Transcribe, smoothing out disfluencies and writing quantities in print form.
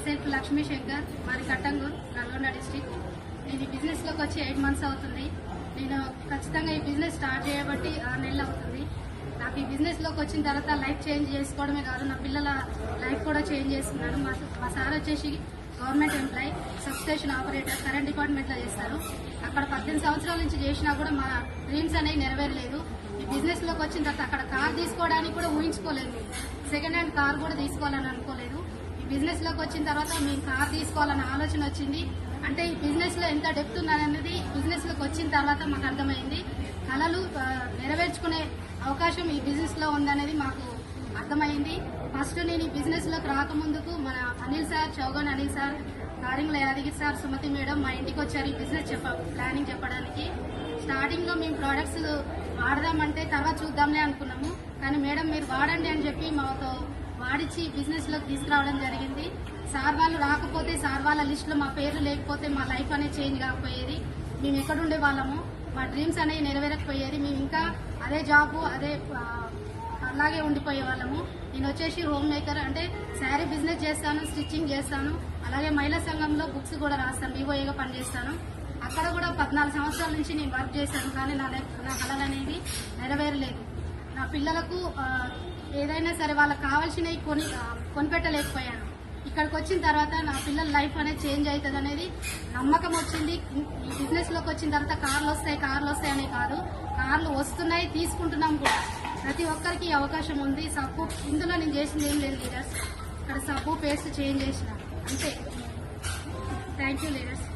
Self Lakshmi Shankar, మాది Kattangur, Nalgonda district. నేను ఈ బిజినెస్లోకి వచ్చి 8 months అవుతుంది. నేను ఖచ్చితంగా ఈ బిజినెస్ స్టార్ట్ చేయబట్టి 6 నెలలు అవుతుంది. నాకు ఈ బిజినెస్లోకి వచ్చిన తర్వాత లైఫ్ చేంజ్ చేసుకోవడమే కాదు, నా పిల్లల లైఫ్ కూడా చేంజ్ చేసుకున్నాను. మా సార్ వచ్చేసి government employee, substation operator, current డిపార్ట్మెంట్లో చేస్తారు. అక్కడ 18 సంవత్సరాల నుంచి చేసినా కూడా మా డ్రీమ్స్ అనేవి నెరవేరలేదు. ఈ బిజినెస్లోకి వచ్చిన తర్వాత అక్కడ కార్ తీసుకోవడానికి కూడా ఊహించుకోలేదు. సెకండ్ హ్యాండ్ కార్ కూడా తీసుకోవాలని అనుకోలేదు. ఈ బిజినెస్లోకి వచ్చిన తర్వాత మేము కార్ తీసుకోవాలన్న ఆలోచన వచ్చింది. అంటే ఈ బిజినెస్లో ఎంత డెప్త్ ఉందనేది బిజినెస్లోకి వచ్చిన తర్వాత మాకు అర్థమైంది. కళలు నెరవేర్చుకునే అవకాశం ఈ బిజినెస్లో ఉందనేది మాకు అర్థమైంది. ఫస్ట్ నేను ఈ బిజినెస్లోకి రాకముందుకు మన Anil sir, Chougan Anil sir, Karingla Yadagiri sir, Sumathi madam మా ఇంటికి వచ్చారు ఈ బిజినెస్ ప్లానింగ్ చెప్పడానికి. స్టార్టింగ్లో మేము ప్రోడక్ట్స్ వాడదామంటే తర్వాత చూద్దాంలే అనుకున్నాము. కానీ మేడం మీరు వాడండి అని చెప్పి మాతో వాడిచ్చి బిజినెస్లోకి తీసుకురావడం జరిగింది. సార్ వాళ్ళు రాకపోతే, సార్ వాళ్ళ లిస్టులో మా పేర్లు లేకపోతే మా లైఫ్ అనేది చేంజ్ కాకపోయేది. మేము ఎక్కడుండే వాళ్ళము, మా డ్రీమ్స్ అనేవి నెరవేరకపోయేది. మేము ఇంకా అదే జాబు, అలాగే ఉండిపోయే వాళ్ళము. నేను వచ్చేసి హోమ్ మేకర్, అంటే శారీ బిజినెస్ చేస్తాను, స్టిచ్చింగ్ చేస్తాను, అలాగే మహిళా సంఘంలో బుక్స్ కూడా రాస్తాను, వివోఏగా పనిచేస్తాను. అక్కడ కూడా 14 సంవత్సరాల నుంచి నేను వర్క్ చేశాను. కానీ నా కళలు అనేవి నెరవేరలేదు. నా పిల్లలకు ఏదైనా సరే వాళ్ళకి కావాల్సినవి కొనిపెట్టలేకపోయాను. ఇక్కడికి వచ్చిన తర్వాత నా పిల్లల లైఫ్ అనేది చేంజ్ అవుతుంది అనేది నమ్మకం వచ్చింది. ఈ బిజినెస్లోకి వచ్చిన తర్వాత కార్లు వస్తాయి అనే కాదు, కార్లు వస్తున్నాయి, తీసుకుంటున్నాం కూడా. ప్రతి ఒక్కరికి అవకాశం ఉంది. సబ్బు ఇందులో నేను చేసింది ఏం లేదు లీడర్స్, ఇక్కడ సబ్బు పేస్ట్ చేంజ్ చేసిన అంతే. Thank you leaders.